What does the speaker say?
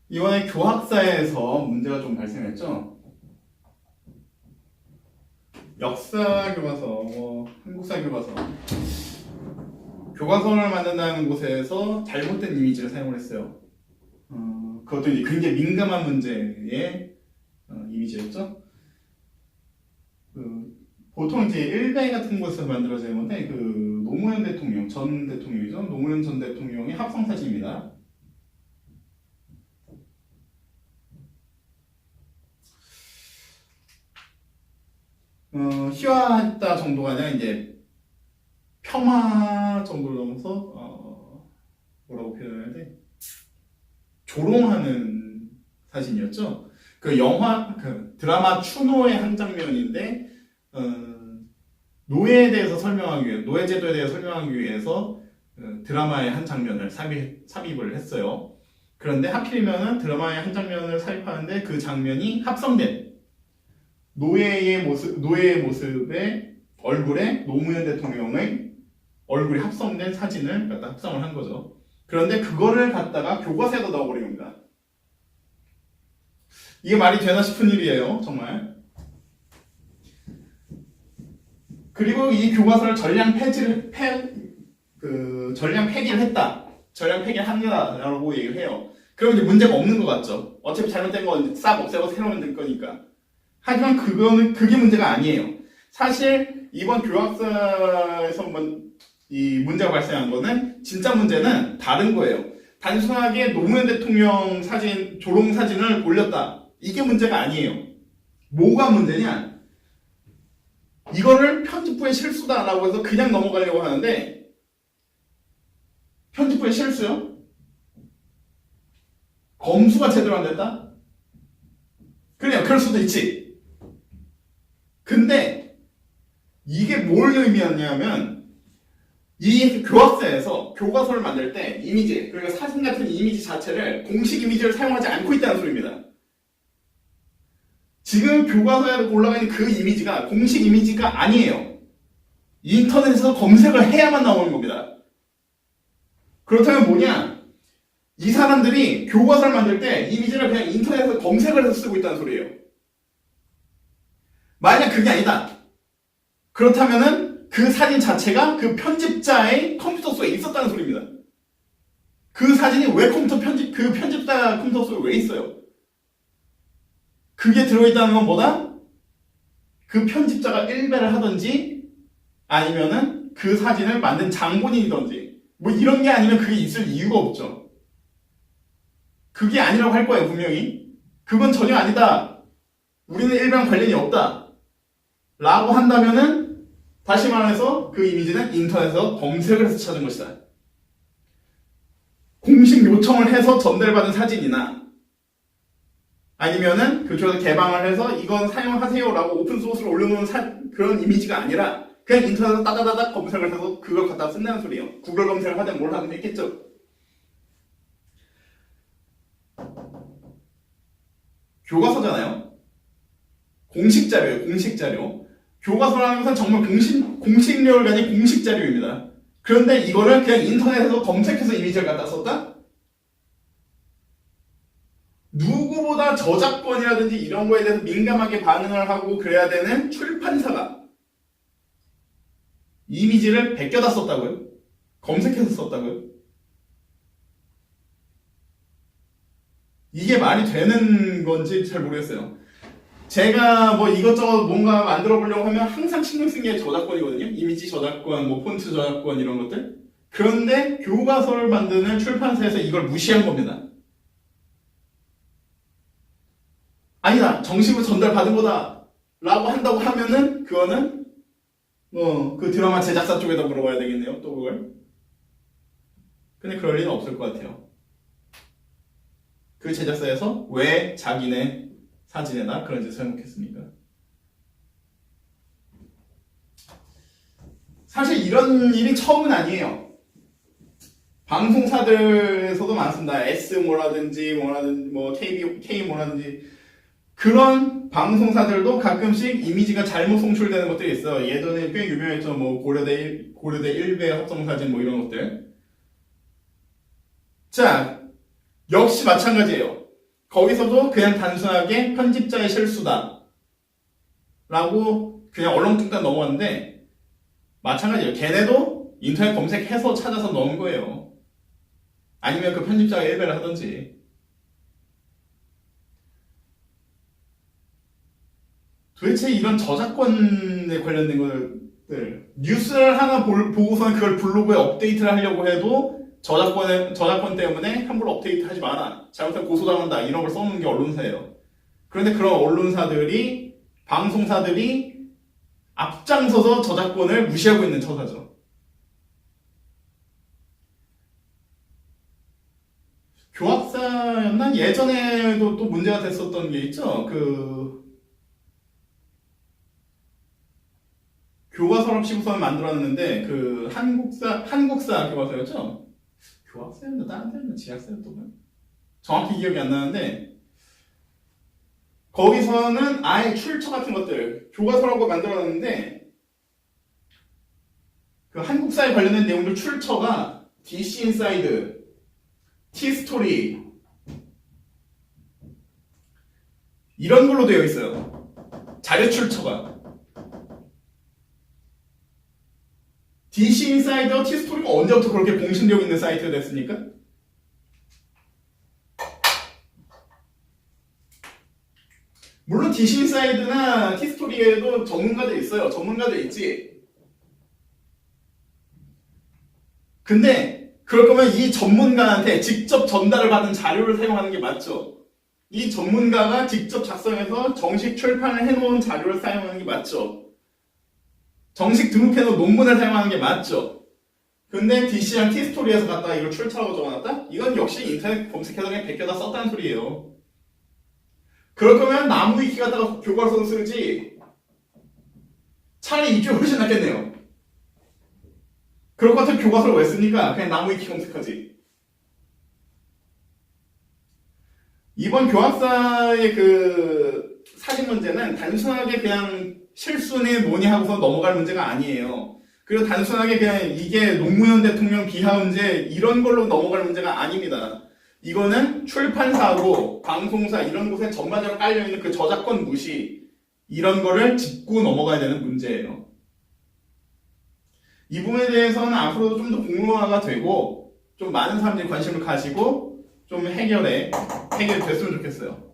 이번에 교학사에서 문제가 좀 발생했죠. 역사 교과서, 한국사 교과서. 교과서를 만든다는 곳에서 잘못된 이미지를 사용을 했어요. 그것도 이제 굉장히 민감한 문제의 이미지였죠. 보통 이제 일베 같은 곳에서 만들어지는 건데, 노무현 대통령, 전 대통령이죠. 노무현 전 대통령의 합성 사진입니다. 희화했다 정도가 아니라 이제 폄하 정도를 넘어서 뭐라고 표현해야 돼? 조롱하는 사진이었죠. 드라마 추노의 한 장면인데 노예에 대해서 설명하기 위해 노예 제도에 대해서 설명하기 위해서 드라마의 한 장면을 삽입을 했어요. 그런데 하필이면은 드라마의 한 장면을 삽입하는데 그 장면이 합성된 노예의 모습의 얼굴에 노무현 대통령의 얼굴이 합성된 사진을 갖다 합성을 한 거죠. 그런데 그거를 갖다가 교과서에다 넣어버린 겁니다. 이게 말이 되나 싶은 일이에요, 정말. 그리고 이 교과서를 전량 폐기를 했다. 전량 폐기를 합니다라고 얘기를 해요. 그럼 이제 문제가 없는 것 같죠. 어차피 잘못된 건 싹 없애고 새로 만들 거니까. 하지만 그게 문제가 아니에요. 사실 이번 교학사에서 이 문제가 발생한 거는 진짜 문제는 다른 거예요. 단순하게 노무현 대통령 사진, 조롱 사진을 올렸다. 이게 문제가 아니에요. 뭐가 문제냐? 이거를 편집부의 실수다라고 해서 그냥 넘어가려고 하는데 편집부의 실수요? 검수가 제대로 안 됐다? 그냥 그럴 수도 있지. 근데 이게 뭘 의미하냐면 이 교학사에서 교과서를 만들 때 이미지, 그러니까 사진 같은 이미지 자체를 공식 이미지를 사용하지 않고 있다는 소리입니다. 지금 교과서에 올라가 있는 그 이미지가 공식 이미지가 아니에요. 인터넷에서 검색을 해야만 나오는 겁니다. 그렇다면 뭐냐? 이 사람들이 교과서를 만들 때 이미지를 그냥 인터넷에서 검색을 해서 쓰고 있다는 소리예요. 만약 그게 아니다. 그렇다면은 그 사진 자체가 그 편집자의 컴퓨터 속에 있었다는 소리입니다. 그 사진이 왜 그 편집자 컴퓨터 속에 왜 있어요? 그게 들어있다는 건 뭐다? 그 편집자가 일배를 하든지 아니면은 그 사진을 만든 장본인이든지 뭐 이런 게 아니면 그게 있을 이유가 없죠. 그게 아니라고 할 거예요, 분명히. 그건 전혀 아니다. 우리는 일배랑 관련이 없다. 라고 한다면은 다시 말해서 그 이미지는 인터넷에서 검색을 해서 찾은 것이다. 공식 요청을 해서 전달받은 사진이나 아니면은 그쪽에서 개방을 해서 이건 사용하세요라고 오픈소스로 올려놓은 그런 이미지가 아니라 그냥 인터넷에서 따다다닥 검색을 해서 그걸 갖다 쓴다는 소리예요. 구글 검색을 하든 뭘 하든 했겠죠. 교과서잖아요. 공식 자료예요. 공식 자료. 교과서라는 것은 정말 공식력을 가진 공식 자료입니다. 그런데 이거를 그냥 인터넷에서 검색해서 이미지를 갖다 썼다? 누구보다 저작권이라든지 이런 거에 대해서 민감하게 반응을 하고 그래야 되는 출판사가 이미지를 베껴다 썼다고요? 검색해서 썼다고요? 이게 말이 되는 건지 잘 모르겠어요. 제가 뭐 이것저것 뭔가 만들어 보려고 하면 항상 신경 쓴 게 저작권이거든요. 이미지 저작권, 뭐 폰트 저작권 이런 것들. 그런데 교과서를 만드는 출판사에서 이걸 무시한 겁니다. 아니다. 정식으로 전달받은 거다. 라고 한다고 하면은 그거는 그 드라마 제작사 쪽에다 물어봐야 되겠네요. 또 그걸. 근데 그럴 리는 없을 것 같아요. 그 제작사에서 왜 자기네 사진에다 그런 짓을 해놓겠습니까? 사실 이런 일이 처음은 아니에요. 방송사들에서도 많습니다. S 뭐라든지 뭐 K 뭐라든지 그런 방송사들도 가끔씩 이미지가 잘못 송출되는 것들이 있어요. 예전에 꽤 유명했죠. 뭐 고려대 1배 합성사진 뭐 이런 것들. 자, 역시 마찬가지예요. 거기서도 그냥 단순하게 편집자의 실수다 라고 그냥 얼렁뚱땅 넘어갔는데 마찬가지예요. 걔네도 인터넷 검색해서 찾아서 넣은 거예요. 아니면 그 편집자가 일배를 하든지. 도대체 이런 저작권에 관련된 것들 뉴스를 하나 보고서는 그걸 블로그에 업데이트를 하려고 해도 저작권 때문에 함부로 업데이트 하지 마라. 잘못하면 고소당한다. 이런 걸 써놓은 게 언론사예요. 그런데 그런 언론사들이, 방송사들이 앞장서서 저작권을 무시하고 있는 처사죠. 교학사였나? 예전에도 또 문제가 됐었던 게 있죠. 교과서랍시고서를 만들었는데 한국사 교과서였죠. 교학사였나 다른 데였나 지학사였던가 정확히 기억이 안 나는데 거기서는 아예 출처 같은 것들 교과서라고 만들어놨는데 그 한국사에 관련된 내용들 출처가 DC 인사이드, 티스토리 이런 걸로 되어 있어요. 자료 출처가 DC 인사이더, 티스토리가 언제부터 그렇게 공신력 있는 사이트가 됐습니까? 물론 DC 인사이드나 티스토리에도 전문가들 있어요. 전문가들 있지. 근데 그럴 거면 이 전문가한테 직접 전달을 받은 자료를 사용하는 게 맞죠. 이 전문가가 직접 작성해서 정식 출판을 해놓은 자료를 사용하는 게 맞죠. 정식 등록해놓은 논문을 사용하는 게 맞죠. 근데 DC랑 티스토리에서 갖다가 이걸 출처라고 적어놨다? 이건 역시 인터넷 검색해서 그냥 베껴다 썼다는 소리예요. 그럴 거면 나무 위키 갖다가 교과서로 쓰지 차라리 이쪽이 훨씬 낫겠네요. 그럴 것 같으면 교과서를 왜 씁니까? 그냥 나무 위키 검색하지. 이번 교학사의 그 사진 문제는 단순하게 그냥 실수네 뭐니 하고서 넘어갈 문제가 아니에요. 그리고 단순하게 그냥 이게 노무현 대통령 비하 문제 이런 걸로 넘어갈 문제가 아닙니다. 이거는 출판사고 방송사 이런 곳에 전반적으로 깔려있는 그 저작권 무시 이런 거를 짚고 넘어가야 되는 문제예요. 이 부분에 대해서는 앞으로도 좀 더 공론화가 되고 좀 많은 사람들이 관심을 가지고 좀 해결됐으면 좋겠어요.